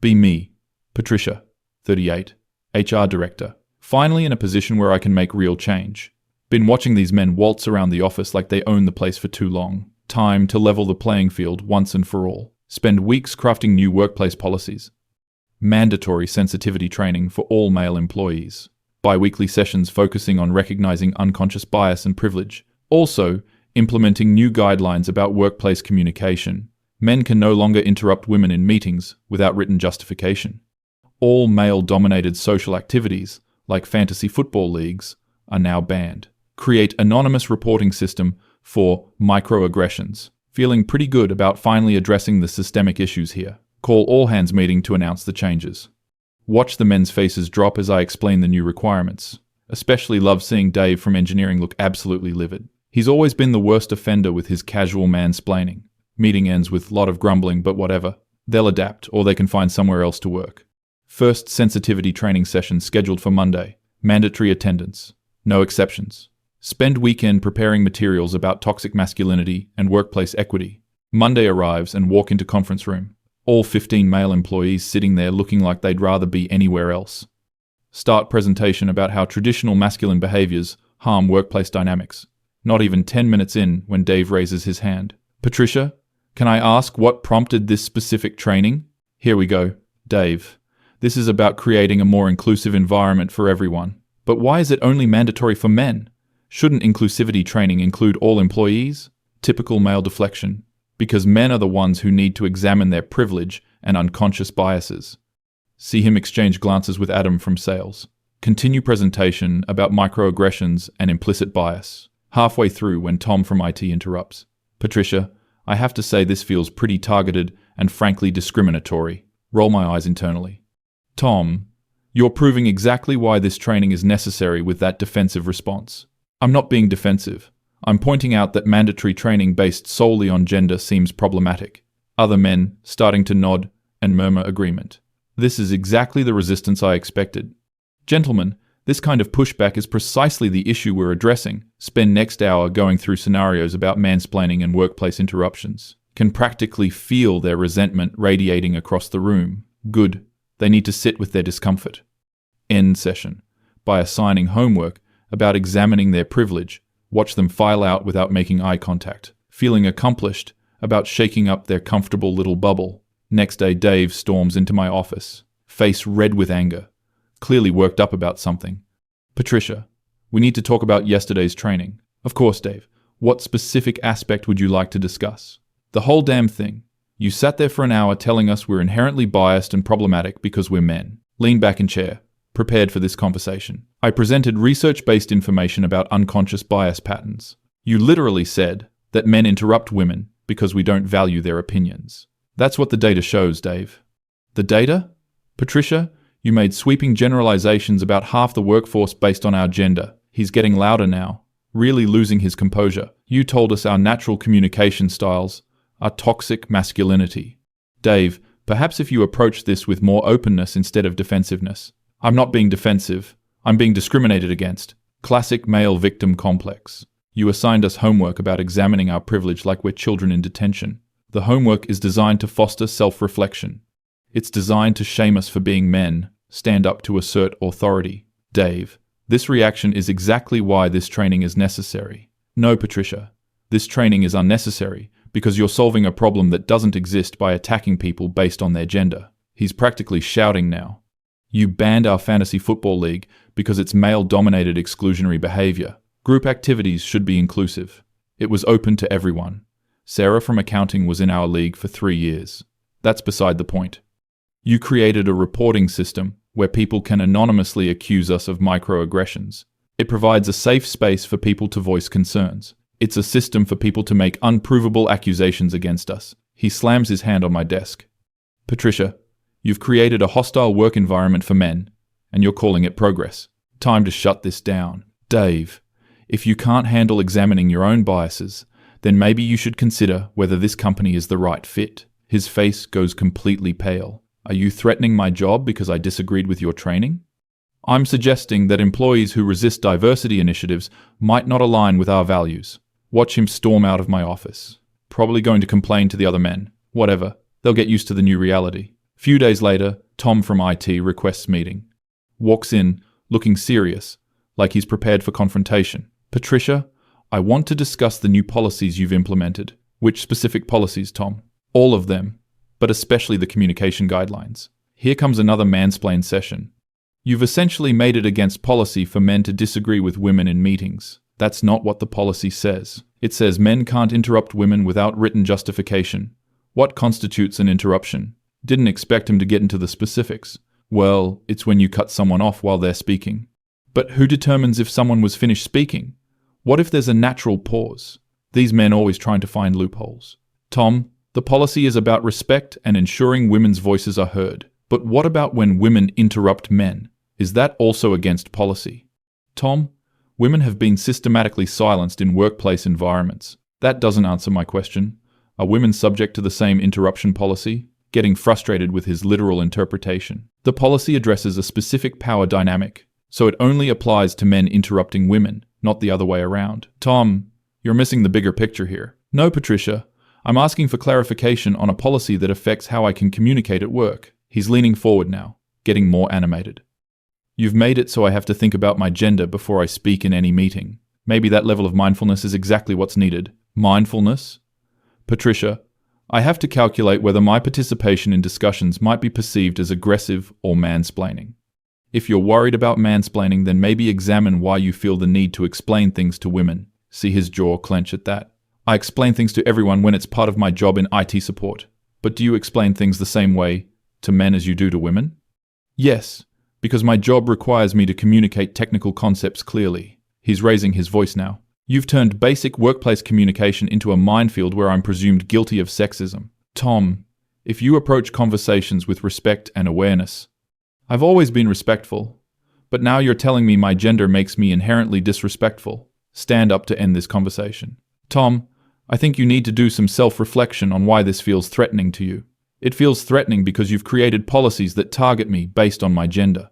Be me, Patricia, 38, HR Director. Finally in a position where I can make real change. Been watching these men waltz around the office like they own the place for too long. Time to level the playing field once and for all. Spend weeks crafting new workplace policies. Mandatory sensitivity training for all male employees. Bi-weekly sessions focusing on recognizing unconscious bias and privilege. Also, implementing new guidelines about workplace communication. Men can no longer interrupt women in meetings without written justification. All male-dominated social activities, like fantasy football leagues, are now banned. Create anonymous reporting system for microaggressions. Feeling pretty good about finally addressing the systemic issues here. Call all-hands meeting to announce the changes. Watch the men's faces drop as I explain the new requirements. Especially love seeing Dave from engineering look absolutely livid. He's always been the worst offender with his casual mansplaining. Meeting ends with a lot of grumbling, but whatever. They'll adapt, or they can find somewhere else to work. First sensitivity training session scheduled for Monday. Mandatory attendance. No exceptions. Spend weekend preparing materials about toxic masculinity and workplace equity. Monday arrives and walk into conference room. All 15 male employees sitting there looking like they'd rather be anywhere else. Start presentation about how traditional masculine behaviors harm workplace dynamics. Not even 10 minutes in when Dave raises his hand. Patricia, can I ask what prompted this specific training? Here we go. Dave, this is about creating a more inclusive environment for everyone. But why is it only mandatory for men? Shouldn't inclusivity training include all employees? Typical male deflection. Because men are the ones who need to examine their privilege and unconscious biases. See him exchange glances with Adam from sales. Continue presentation about microaggressions and implicit bias. Halfway through when Tom from IT interrupts. Patricia, I have to say this feels pretty targeted and frankly discriminatory. Roll my eyes internally. Tom, you're proving exactly why this training is necessary with that defensive response. I'm not being defensive. I'm pointing out that mandatory training based solely on gender seems problematic. Other men starting to nod and murmur agreement. This is exactly the resistance I expected. Gentlemen, this kind of pushback is precisely the issue we're addressing. Spend next hour going through scenarios about mansplaining and workplace interruptions. Can practically feel their resentment radiating across the room. Good. They need to sit with their discomfort. End session. By assigning homework about examining their privilege. Watch them file out without making eye contact. Feeling accomplished about shaking up their comfortable little bubble. Next day, Dave storms into my office, face red with anger, clearly worked up about something. Patricia, we need to talk about yesterday's training. Of course, Dave. What specific aspect would you like to discuss? The whole damn thing. You sat there for an hour telling us we're inherently biased and problematic because we're men. Lean back in chair, prepared for this conversation. I presented research-based information about unconscious bias patterns. You literally said that men interrupt women because we don't value their opinions. That's what the data shows, Dave. The data? Patricia, you made sweeping generalizations about half the workforce based on our gender. He's getting louder now, really losing his composure. You told us our natural communication styles are toxic masculinity. Dave, perhaps if you approach this with more openness instead of defensiveness. I'm not being defensive. I'm being discriminated against. Classic male victim complex. You assigned us homework about examining our privilege like we're children in detention. The homework is designed to foster self-reflection. It's designed to shame us for being men, stand up to assert authority. Dave, this reaction is exactly why this training is necessary. No, Patricia, this training is unnecessary because you're solving a problem that doesn't exist by attacking people based on their gender. He's practically shouting now. You banned our fantasy football league because it's male-dominated exclusionary behavior. Group activities should be inclusive. It was open to everyone. Sarah from accounting was in our league for 3 years. That's beside the point. You created a reporting system where people can anonymously accuse us of microaggressions. It provides a safe space for people to voice concerns. It's a system for people to make unprovable accusations against us. He slams his hand on my desk. Patricia, you've created a hostile work environment for men, and you're calling it progress. Time to shut this down. Dave, if you can't handle examining your own biases, then maybe you should consider whether this company is the right fit. His face goes completely pale. Are you threatening my job because I disagreed with your training? I'm suggesting that employees who resist diversity initiatives might not align with our values. Watch him storm out of my office. Probably going to complain to the other men. Whatever. They'll get used to the new reality. Few days later, Tom from IT requests meeting. Walks in, looking serious, like he's prepared for confrontation. Patricia, I want to discuss the new policies you've implemented. Which specific policies, Tom? All of them, but especially the communication guidelines. Here comes another mansplain session. You've essentially made it against policy for men to disagree with women in meetings. That's not what the policy says. It says men can't interrupt women without written justification. What constitutes an interruption? Didn't expect him to get into the specifics. Well, it's when you cut someone off while they're speaking. But who determines if someone was finished speaking? What if there's a natural pause? These men always trying to find loopholes. Tom, the policy is about respect and ensuring women's voices are heard. But what about when women interrupt men? Is that also against policy? Tom, women have been systematically silenced in workplace environments. That doesn't answer my question. Are women subject to the same interruption policy? Getting frustrated with his literal interpretation. The policy addresses a specific power dynamic, so it only applies to men interrupting women, not the other way around. Tom, you're missing the bigger picture here. No, Patricia, I'm asking for clarification on a policy that affects how I can communicate at work. He's leaning forward now, getting more animated. You've made it so I have to think about my gender before I speak in any meeting. Maybe that level of mindfulness is exactly what's needed. Mindfulness? Patricia, I have to calculate whether my participation in discussions might be perceived as aggressive or mansplaining. If you're worried about mansplaining, then maybe examine why you feel the need to explain things to women. See his jaw clench at that. I explain things to everyone when it's part of my job in IT support. But do you explain things the same way to men as you do to women? Yes, because my job requires me to communicate technical concepts clearly. He's raising his voice now. You've turned basic workplace communication into a minefield where I'm presumed guilty of sexism. Tom, if you approach conversations with respect and awareness. I've always been respectful, but now you're telling me my gender makes me inherently disrespectful. Stand up to end this conversation. Tom, I think you need to do some self-reflection on why this feels threatening to you. It feels threatening because you've created policies that target me based on my gender.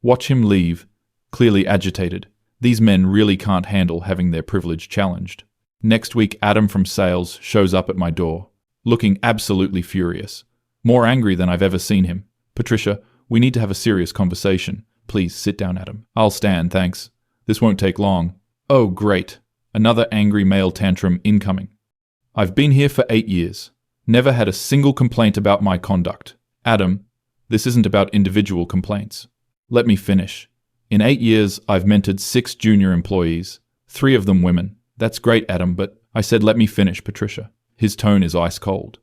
Watch him leave, clearly agitated. These men really can't handle having their privilege challenged. Next week, Adam from sales shows up at my door, looking absolutely furious. More angry than I've ever seen him. Patricia, we need to have a serious conversation. Please sit down, Adam. I'll stand, thanks. This won't take long. Oh, great. Another angry male tantrum incoming. I've been here for 8 years. Never had a single complaint about my conduct. Adam, this isn't about individual complaints. Let me finish. In 8 years, I've mentored 6 junior employees, 3 of them women. That's great, Adam, but I said let me finish, Patricia. His tone is ice cold.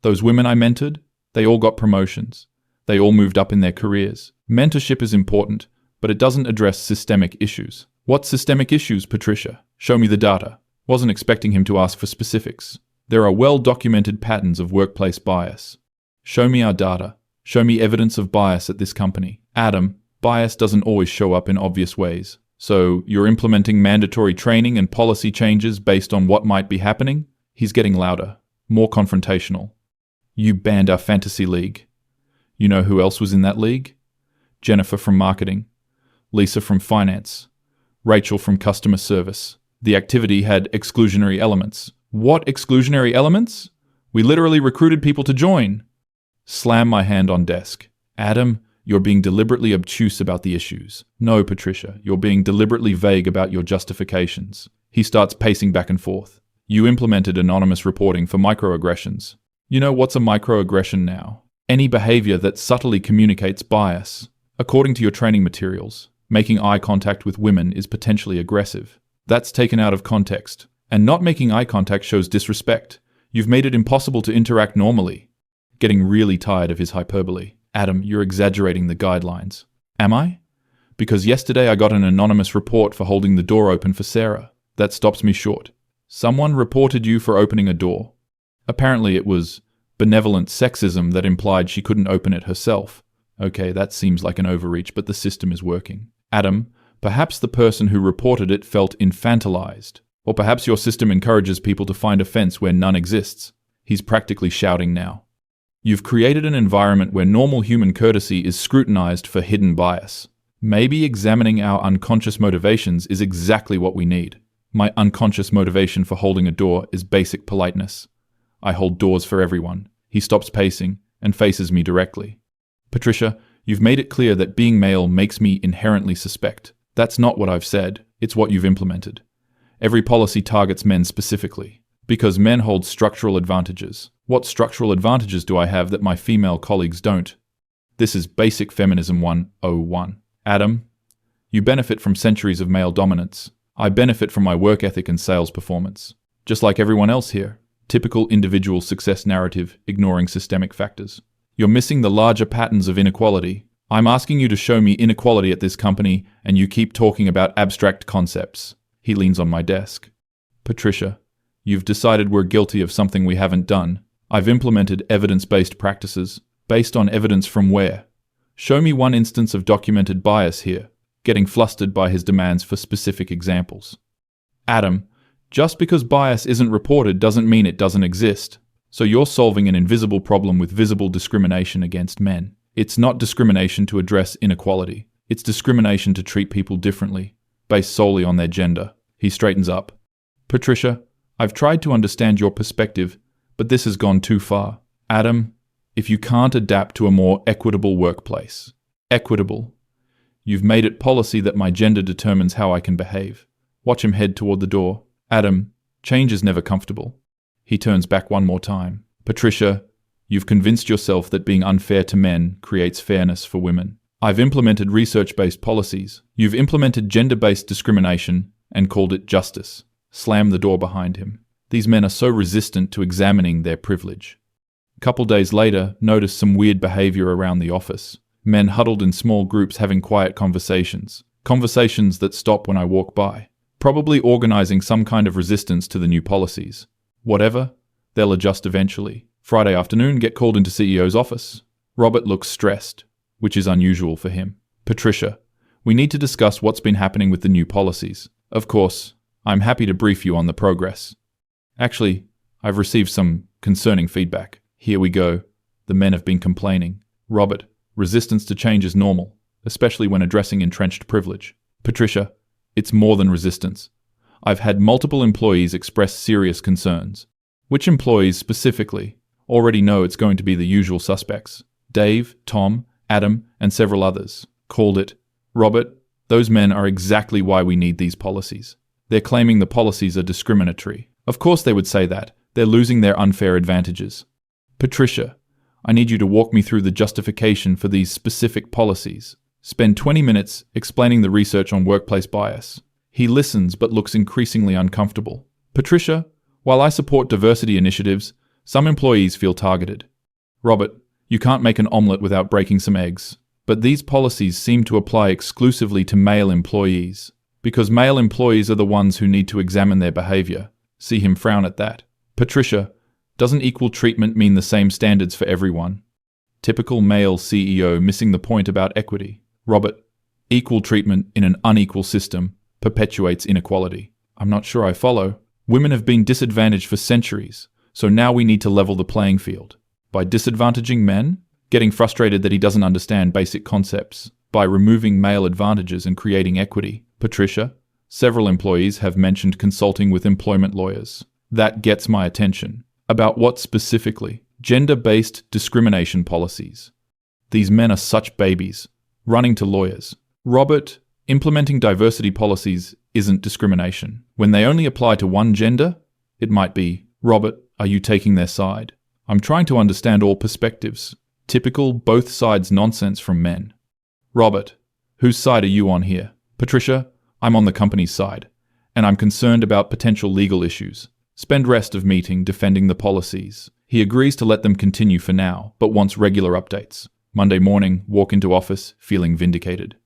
Those women I mentored, they all got promotions. They all moved up in their careers. Mentorship is important, but it doesn't address systemic issues. What systemic issues, Patricia? Show me the data. Wasn't expecting him to ask for specifics. There are well-documented patterns of workplace bias. Show me our data. Show me evidence of bias at this company. Adam, bias doesn't always show up in obvious ways. So, you're implementing mandatory training and policy changes based on what might be happening? He's getting louder, more confrontational. You banned our fantasy league. You know who else was in that league? Jennifer from marketing, Lisa from finance, Rachel from customer service. The activity had exclusionary elements. What exclusionary elements? We literally recruited people to join. Slam my hand on desk. Adam, you're being deliberately obtuse about the issues. No, Patricia, you're being deliberately vague about your justifications. He starts pacing back and forth. You implemented anonymous reporting for microaggressions. You know what's a microaggression now? Any behavior that subtly communicates bias. According to your training materials, making eye contact with women is potentially aggressive. That's taken out of context. And not making eye contact shows disrespect. You've made it impossible to interact normally. Getting really tired of his hyperbole. Adam, you're exaggerating the guidelines. Am I? Because yesterday I got an anonymous report for holding the door open for Sarah. That stops me short. Someone reported you for opening a door. Apparently it was benevolent sexism that implied she couldn't open it herself. Okay, that seems like an overreach, but the system is working. Adam, perhaps the person who reported it felt infantilized. Or perhaps your system encourages people to find offense where none exists. He's practically shouting now. You've created an environment where normal human courtesy is scrutinized for hidden bias. Maybe examining our unconscious motivations is exactly what we need. My unconscious motivation for holding a door is basic politeness. I hold doors for everyone. He stops pacing, and faces me directly. Patricia, you've made it clear that being male makes me inherently suspect. That's not what I've said, it's what you've implemented. Every policy targets men specifically, because men hold structural advantages. What structural advantages do I have that my female colleagues don't? This is Basic Feminism 101. Adam, you benefit from centuries of male dominance. I benefit from my work ethic and sales performance. Just like everyone else here. Typical individual success narrative, ignoring systemic factors. You're missing the larger patterns of inequality. I'm asking you to show me inequality at this company, and you keep talking about abstract concepts. He leans on my desk. Patricia, you've decided we're guilty of something we haven't done. I've implemented evidence-based practices. Based on evidence from where? Show me one instance of documented bias here, getting flustered by his demands for specific examples. Adam, just because bias isn't reported doesn't mean it doesn't exist. So you're solving an invisible problem with visible discrimination against men. It's not discrimination to address inequality. It's discrimination to treat people differently, based solely on their gender. He straightens up. Patricia, I've tried to understand your perspective, but this has gone too far. Adam, if you can't adapt to a more equitable workplace. Equitable. You've made it policy that my gender determines how I can behave. Watch him head toward the door. Adam, change is never comfortable. He turns back one more time. Patricia, you've convinced yourself that being unfair to men creates fairness for women. I've implemented research-based policies. You've implemented gender-based discrimination and called it justice. Slam the door behind him. These men are so resistant to examining their privilege. A couple days later, notice some weird behavior around the office. Men huddled in small groups having quiet conversations. Conversations that stop when I walk by. Probably organizing some kind of resistance to the new policies. Whatever, they'll adjust eventually. Friday afternoon, get called into CEO's office. Robert looks stressed, which is unusual for him. Patricia, we need to discuss what's been happening with the new policies. Of course, I'm happy to brief you on the progress. Actually, I've received some concerning feedback. Here we go. The men have been complaining. Robert, resistance to change is normal, especially when addressing entrenched privilege. Patricia, it's more than resistance. I've had multiple employees express serious concerns. Which employees specifically? Already know it's going to be the usual suspects. Dave, Tom, Adam, and several others. Called it. Robert, those men are exactly why we need these policies. They're claiming the policies are discriminatory. Of course they would say that. They're losing their unfair advantages. Patricia, I need you to walk me through the justification for these specific policies. Spend 20 minutes explaining the research on workplace bias. He listens but looks increasingly uncomfortable. Patricia, while I support diversity initiatives, some employees feel targeted. Robert, you can't make an omelette without breaking some eggs. But these policies seem to apply exclusively to male employees. Because male employees are the ones who need to examine their behavior. See him frown at that. Patricia, doesn't equal treatment mean the same standards for everyone? Typical male CEO missing the point about equity. Robert, equal treatment in an unequal system perpetuates inequality. I'm not sure I follow. Women have been disadvantaged for centuries, so now we need to level the playing field. By disadvantaging men? Getting frustrated that he doesn't understand basic concepts. By removing male advantages and creating equity. Patricia, several employees have mentioned consulting with employment lawyers. That gets my attention. About what specifically? Gender-based discrimination policies. These men are such babies. Running to lawyers. Robert, implementing diversity policies isn't discrimination. When they only apply to one gender, it might be, Robert, are you taking their side? I'm trying to understand all perspectives. Typical both sides nonsense from men. Robert, whose side are you on here? Patricia, I'm on the company's side, and I'm concerned about potential legal issues. Spend rest of meeting defending the policies. He agrees to let them continue for now, but wants regular updates. Monday morning, walk into office, feeling vindicated.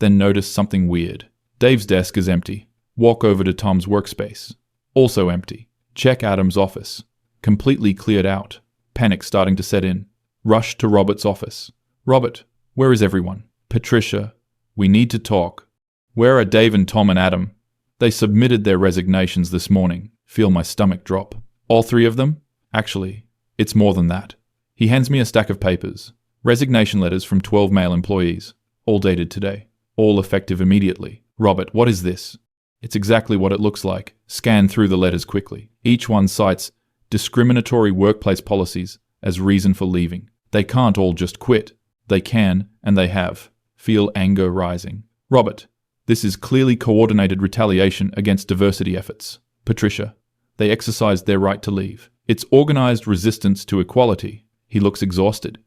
Then notice something weird. Dave's desk is empty. Walk over to Tom's workspace. Also empty. Check Adam's office. Completely cleared out. Panic starting to set in. Rush to Robert's office. Robert, where is everyone? Patricia, we need to talk. Where are Dave and Tom and Adam? They submitted their resignations this morning. Feel my stomach drop. All three of them? Actually, it's more than that. He hands me a stack of papers. Resignation letters from 12 male employees. All dated today. All effective immediately. Robert, what is this? It's exactly what it looks like. Scan through the letters quickly. Each one cites discriminatory workplace policies as reason for leaving. They can't all just quit. They can, and they have. Feel anger rising. Robert, this is clearly coordinated retaliation against diversity efforts. Patricia, they exercised their right to leave. It's organized resistance to equality. He looks exhausted.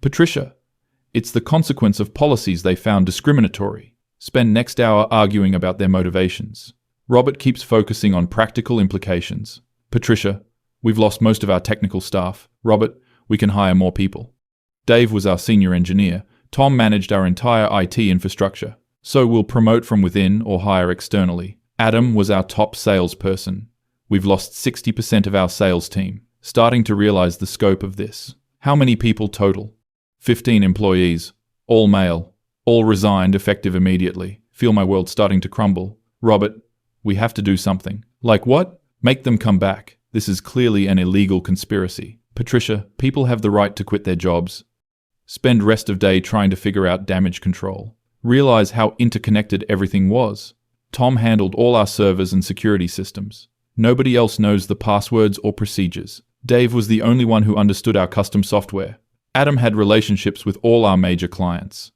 Patricia, it's the consequence of policies they found discriminatory. Spend next hour arguing about their motivations. Robert keeps focusing on practical implications. Patricia, we've lost most of our technical staff. Robert, we can hire more people. Dave was our senior engineer. Tom managed our entire IT infrastructure. So we'll promote from within or hire externally. Adam was our top salesperson. We've lost 60% of our sales team. Starting to realize the scope of this. How many people total? 15 employees. All male. All resigned effective immediately. Feel my world starting to crumble. Robert, we have to do something. Like what? Make them come back. This is clearly an illegal conspiracy. Patricia, people have the right to quit their jobs. Spend rest of day trying to figure out damage control. Realize how interconnected everything was. Tom handled all our servers and security systems. Nobody else knows the passwords or procedures. Dave was the only one who understood our custom software. Adam had relationships with all our major clients.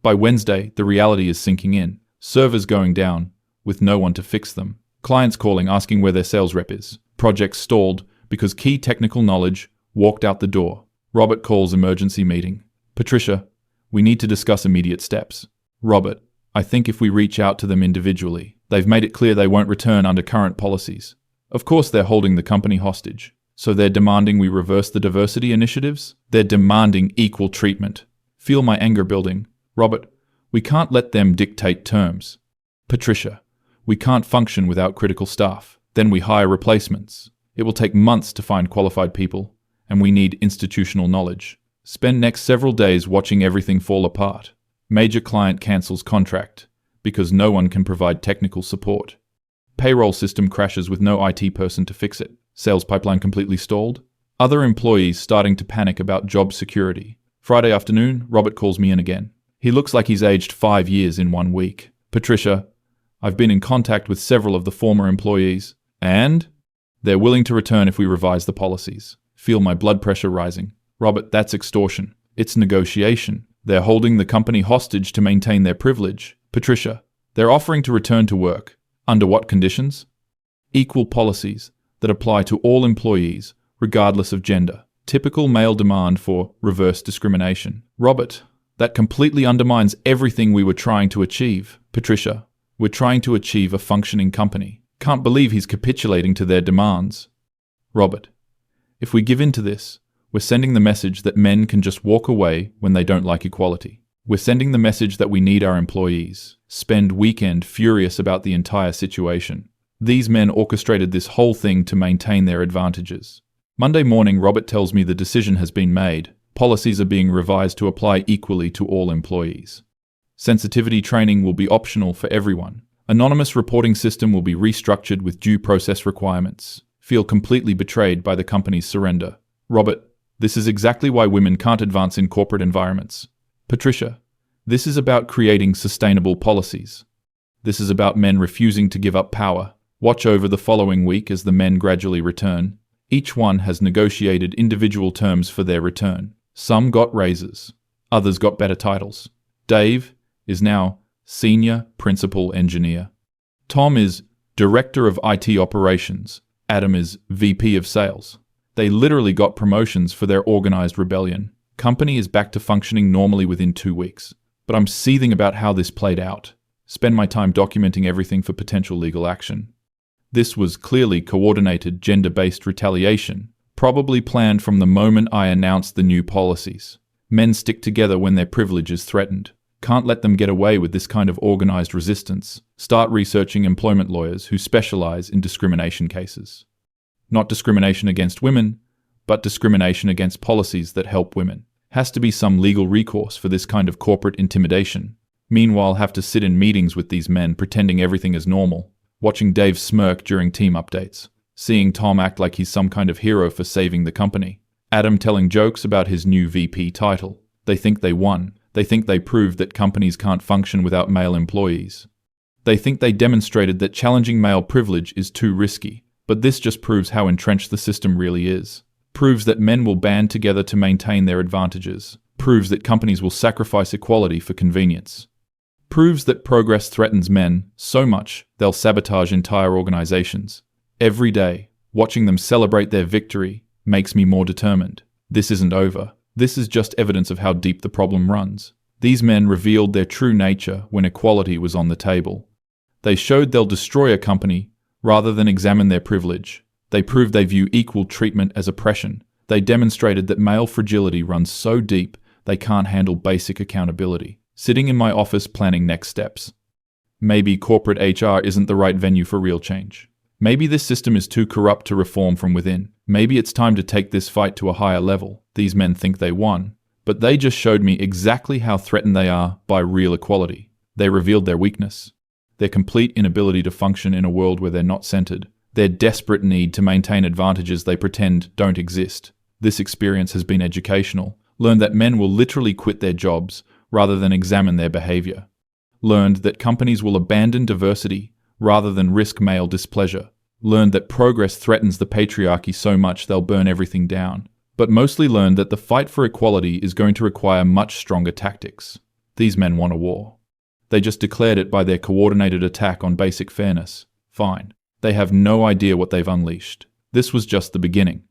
By Wednesday, the reality is sinking in. Servers going down, with no one to fix them. Clients calling asking where their sales rep is. Projects stalled because key technical knowledge walked out the door. Robert calls emergency meeting. Patricia, we need to discuss immediate steps. Robert, I think if we reach out to them individually, they've made it clear they won't return under current policies. Of course they're holding the company hostage. So they're demanding we reverse the diversity initiatives? They're demanding equal treatment. Feel my anger building. Robert, we can't let them dictate terms. Patricia, we can't function without critical staff. Then we hire replacements. It will take months to find qualified people, and we need institutional knowledge. Spend next several days watching everything fall apart. Major client cancels contract because no one can provide technical support. Payroll system crashes with no IT person to fix it. Sales pipeline completely stalled. Other employees starting to panic about job security. Friday afternoon, Robert calls me in again. He looks like he's aged 5 years in 1 week. Patricia, I've been in contact with several of the former employees, and they're willing to return if we revise the policies. Feel my blood pressure rising. Robert, that's extortion. It's negotiation. They're holding the company hostage to maintain their privilege. Patricia, they're offering to return to work. Under what conditions? Equal policies that apply to all employees, regardless of gender. Typical male demand for reverse discrimination. Robert, that completely undermines everything we were trying to achieve. Patricia, we're trying to achieve a functioning company. Can't believe he's capitulating to their demands. Robert, if we give in to this, we're sending the message that men can just walk away when they don't like equality. We're sending the message that we need our employees. Spend weekend furious about the entire situation. These men orchestrated this whole thing to maintain their advantages. Monday morning, Robert tells me the decision has been made. Policies are being revised to apply equally to all employees. Sensitivity training will be optional for everyone. Anonymous reporting system will be restructured with due process requirements. Feel completely betrayed by the company's surrender. Robert, this is exactly why women can't advance in corporate environments. Patricia, this is about creating sustainable policies. This is about men refusing to give up power. Watch over the following week as the men gradually return. Each one has negotiated individual terms for their return. Some got raises. Others got better titles. Dave is now Senior Principal Engineer. Tom is Director of IT Operations. Adam is VP of Sales. They literally got promotions for their organized rebellion. Company is back to functioning normally within 2 weeks. But I'm seething about how this played out. Spend my time documenting everything for potential legal action. This was clearly coordinated gender-based retaliation, probably planned from the moment I announced the new policies. Men stick together when their privilege is threatened. Can't let them get away with this kind of organized resistance. Start researching employment lawyers who specialize in discrimination cases. Not discrimination against women, but discrimination against policies that help women. Has to be some legal recourse for this kind of corporate intimidation. Meanwhile, have to sit in meetings with these men pretending everything is normal. Watching Dave smirk during team updates. Seeing Tom act like he's some kind of hero for saving the company. Adam telling jokes about his new VP title. They think they won. They think they proved that companies can't function without male employees. They think they demonstrated that challenging male privilege is too risky. But this just proves how entrenched the system really is. proves that men will band together to maintain their advantages, proves that companies will sacrifice equality for convenience, proves that progress threatens men so much they'll sabotage entire organizations. Every day, watching them celebrate their victory makes me more determined. This isn't over. This is just evidence of how deep the problem runs. These men revealed their true nature when equality was on the table. They showed they'll destroy a company rather than examine their privilege. They proved they view equal treatment as oppression. They demonstrated that male fragility runs so deep they can't handle basic accountability. Sitting in my office planning next steps. Maybe corporate HR isn't the right venue for real change. Maybe this system is too corrupt to reform from within. Maybe it's time to take this fight to a higher level. These men think they won, but they just showed me exactly how threatened they are by real equality. They revealed their weakness, their complete inability to function in a world where they're not centered, their desperate need to maintain advantages they pretend don't exist. This experience has been educational. Learned that men will literally quit their jobs rather than examine their behavior. Learned that companies will abandon diversity rather than risk male displeasure. Learned that progress threatens the patriarchy so much they'll burn everything down. But mostly learned that the fight for equality is going to require much stronger tactics. These men want a war. They just declared it by their coordinated attack on basic fairness. Fine. They have no idea what they've unleashed. This was just the beginning.